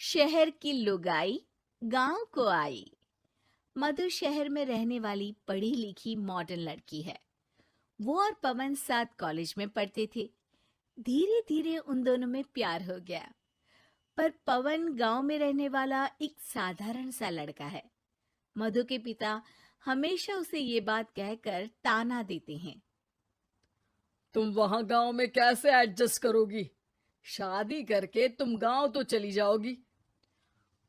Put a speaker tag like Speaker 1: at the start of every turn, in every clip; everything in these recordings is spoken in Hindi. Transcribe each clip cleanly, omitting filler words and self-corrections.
Speaker 1: शहर की लुगाई गांव को आई। मधु शहर में रहने वाली पढ़ी लिखी मॉडर्न लड़की है। वो और पवन साथ कॉलेज में पढ़ते थे। धीरे धीरे उन दोनों में प्यार हो गया। पर पवन गांव में रहने वाला एक साधारण सा लड़का है। मधु के पिता हमेशा उसे ये बात कहकर ताना देते हैं।
Speaker 2: तुम वहां गांव में कैसे एडजस्ट करोगी? शादी करके तुम गांव तो चली जाओगी,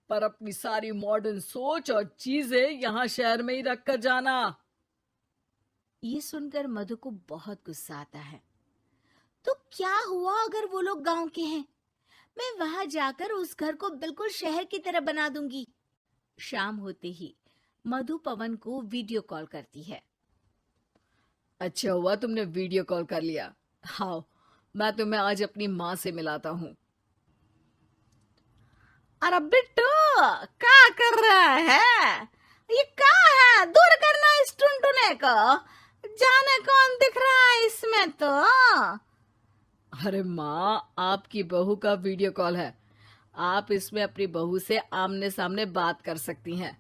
Speaker 2: पर अपनी सारी मॉडर्न सोच और चीजें यहाँ शहर में ही रख कर जाना।
Speaker 1: ये सुनकर मधु को बहुत गुस्सा आता है। तो क्या हुआ अगर वो लोग गांव के हैं? मैं वहां जाकर उस घर को बिल्कुल शहर की तरह बना दूंगी। शाम होते ही मधु पवन को वीडियो कॉल करती है।
Speaker 2: अच्छा हुआ तुमने वीडियो कॉल कर लिया। हाँ, मैं तुम्हें आज अपनी माँ से मिलाता हूँ।
Speaker 1: अरे बिट्टू, क्या कर रहा है? ये क्या है? दूर करना इस टुनटुने को। जाने कौन दिख रहा है इसमें तो।
Speaker 2: अरे माँ, आपकी बहू का वीडियो कॉल है। आप इसमें अपनी बहू से आमने सामने बात कर सकती हैं।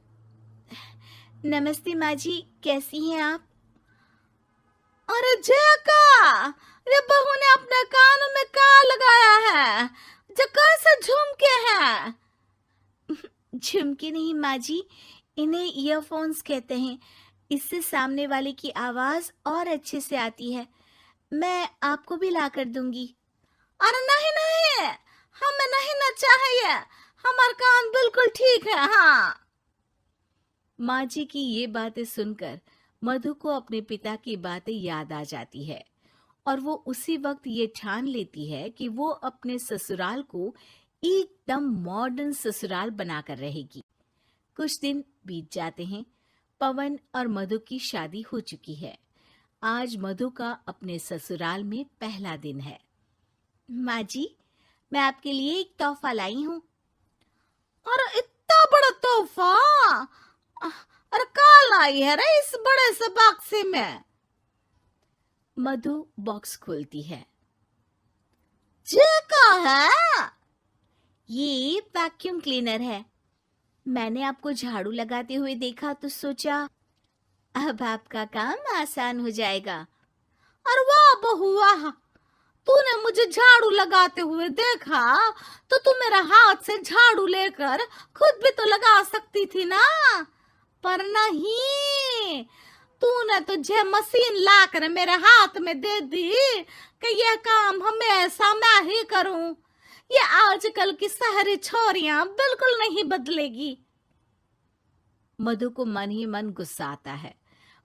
Speaker 1: नमस्ते माँ जी, कैसी हैं आप? अरे जका, ये बहू ने अपने कानों में क्या लगाया है? जका से झुमके हैं। झुमके नहीं माँ जी, इन्हें ईयरफोन्स कहते हैं। इससे सामने वाले की आवाज और अच्छे से आती है। मैं आपको भी ला कर दूंगी। अरे नहीं नहीं, हमें नहीं ना चाहिए। हमारा कान बिल्कुल ठीक है। हाँ। माँ जी की ये बातें सुनकर मधु को अपने पिता की बातें याद आ जाती है और वो उसी वक्त ये ठान लेती है कि वो अपने ससुराल को एकदम मॉडर्न ससुराल बनाकर रहेगी। कुछ दिन बीत जाते हैं। पवन और मधु की शादी हो चुकी है। आज मधु का अपने ससुराल में पहला दिन है। माँ जी, मैं आपके लिए एक तोहफा लाई हूँ। अरे इतना बड़ा तोहफा! अरे क्या लाई है रे इस बड़े से बक्से में? मधु बॉक्स खोलती है। ये क्या है? ये वैक्यूम क्लीनर है। मैंने आपको झाड़ू लगाते हुए देखा तो सोचा अब आपका काम आसान हो जाएगा। अरे वाह बहू वाह, तूने मुझे झाड़ू लगाते हुए देखा तो तू मेरा हाथ से झाड़ू लेकर खुद भी तो लगा सकती थी ना। पर नहीं, तूने तुझे मशीन लाकर मेरे हाथ में दे दी कि यह काम हमेशा मैं ही करूं। ये आजकल की शहरी छोरियां बिल्कुल नहीं बदलेगी। मधु को मन ही मन गुस्सा आता है,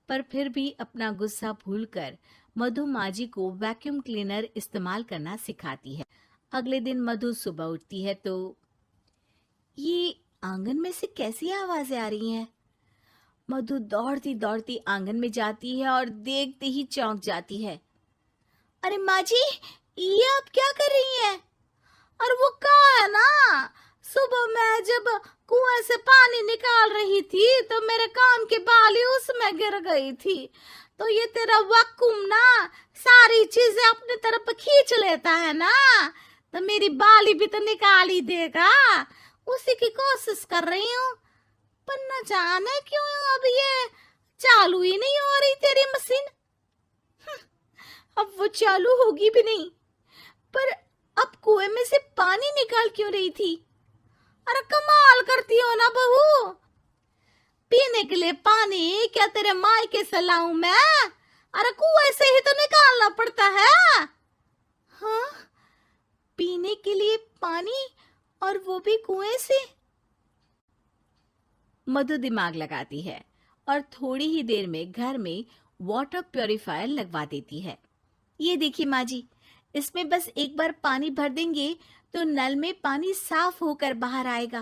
Speaker 1: पर फिर भी अपना गुस्सा भूलकर मधु माँ जी को वैक्यूम क्लीनर इस्तेमाल करना सिखाती है। अगले दिन मधु सुबह उठती है तो ये आंगन में से कैसी आवाजें आ रही हैं? मधु दौड़ती दौड़ती आंगन में जाती है और देखते ही चौंक जाती है। अरे माँ जी, ये आप क्या कर रही हैं? और वो क्या है ना, सुबह मैं जब कुएं से पानी निकाल रही थी तो मेरे कान की बाली उसमें गिर गई थी। तो ये तेरा वैक्यूम ना सारी चीजें अपनी तरफ खींच लेता है ना, तो मेरी बाली भी तो निकाल ही देगा। उसी की कोशिश कर रही हूँ, पर न जाने क्यों अब ये चालू ही नहीं हो रही तेरी मशीन। अब वो चालू होगी भी नहीं। पर अब कुएं में से पानी निकाल क्यों रही थी? अरे कमाल करती हो ना बहू। पीने के लिए पानी क्या तेरे मायके से लाऊं मैं? अरे कुएं से ही तो निकालना पड़ता है। हाँ, पीने के लिए पानी, और वो भी कुएं से। मधु दिमाग लगाती है और थोड़ी ही देर में घर में वाटर प्यूरिफायर लगवा देती है। ये देखिए माँ जी, इसमें बस एक बार पानी भर देंगे तो नल में पानी साफ होकर बाहर आएगा।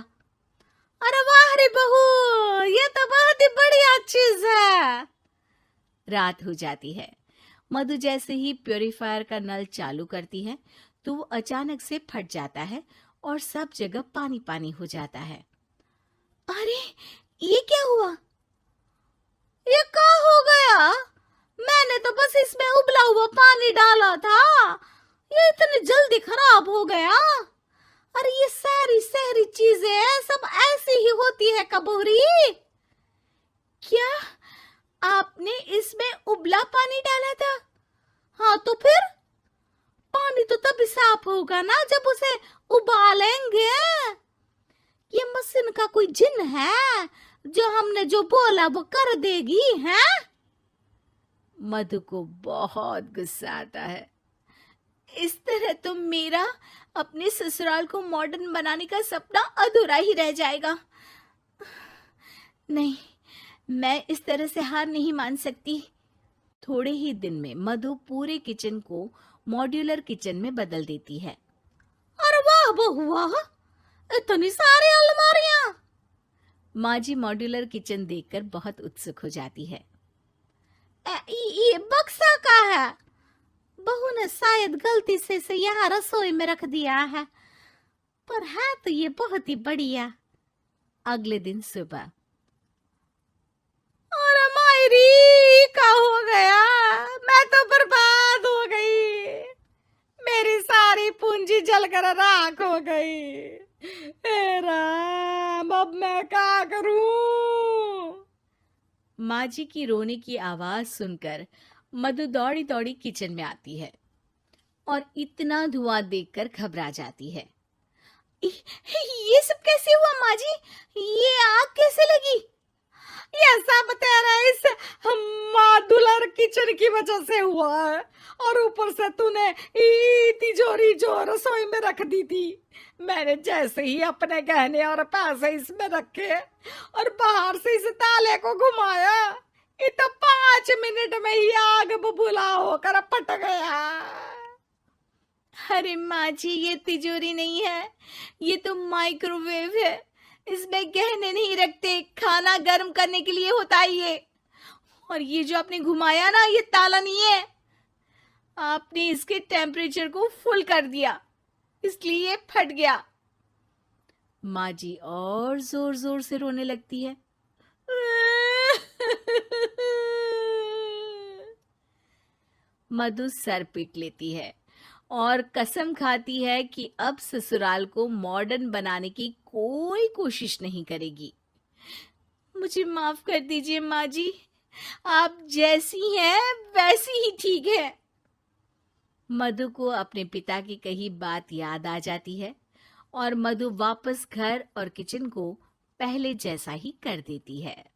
Speaker 1: अरे वाह रे बहू, ये तो बहुत ही बढ़िया चीज है। रात हो जाती है। मधु जैसे ही प्यूरिफायर का नल चालू करती है तो वो अचानक से फट जाता है और सब जगह पानी पानी हो जाता है। अरे ये क्या हुआ? ये क्या हो गया? मैंने तो बस इसमें उबला हुआ पानी डाला था, ये इतनी जल्दी खराब हो गया। अरे ये सारी शहरी चीजें सब ऐसी ही होती है कबूरी। क्या आपने इसमें उबला पानी डाला था? हाँ तो फिर पानी तो तभी साफ होगा ना जब उसे उबालेंगे। ये मशीन का कोई जिन है जो हमने जो बोला वो कर देगी है?
Speaker 2: मधु को बहुत गुस्सा आता है।
Speaker 1: इस तरह तो मेरा अपने ससुराल को मॉडर्न बनाने का सपना अधूरा ही रह जाएगा। नहीं, मैं इस तरह से हार नहीं मान सकती।
Speaker 2: थोड़े ही दिन में मधु पूरे किचन को मॉड्यूलर किचन में बदल देती है।
Speaker 1: अरे वाह बहुआ, इतनी सारी अलमारियां!
Speaker 2: माँ जी मॉड्यूलर किचन देखकर बहुत उत्सुक हो जाती है।
Speaker 1: ये बक्सा का है। बहू ने शायद गलती से इसे यहाँ रसोई में रख दिया है, पर है तो ये बहुत ही बढ़िया।
Speaker 2: अगले दिन सुबह।
Speaker 1: अरे मायरी, क्या हो गया? मैं तो बर्बाद हो गई। मेरी सारी पूंजी जलकर राख हो गई। हे राम, अब मैं क्या करूं?
Speaker 2: माँ जी की रोने की आवाज सुनकर मधु दौड़ी दौड़ी किचन में आती है और इतना धुआं देखकर घबरा जाती है।
Speaker 1: ये सब कैसे हुआ माँ जी? ये आग कैसे लगी? ये सब तेरा इस मॉड्यूलर किचन की वजह से हुआ है, और ऊपर से तूने तिजोरी जो रसोई में रख दी थी, मैंने जैसे ही अपने गहने और पैसे इसमें रखे और बाहर से इस ताले को घुमाया, ये तो 5 मिनट में ही आग बबूला होकर फट गया। अरे माँ जी, ये तिजोरी नहीं है, ये तो माइक्रोवेव है। इसमें गहने नहीं रखते, खाना गर्म करने के लिए होता है ये। और ये जो आपने घुमाया ना, ये ताला नहीं है, आपने इसके टेम्परेचर को फुल कर दिया, इसलिए ये फट गया।
Speaker 2: माँ जी और जोर जोर से रोने लगती है। मधु सर पीट लेती है और कसम खाती है कि अब ससुराल को मॉडर्न बनाने की कोई कोशिश नहीं करेगी।
Speaker 1: मुझे माफ कर दीजिए माँ जी, आप जैसी हैं वैसी ही ठीक है।
Speaker 2: मधु को अपने पिता की कही बात याद आ जाती है और मधु वापस घर और किचन को पहले जैसा ही कर देती है।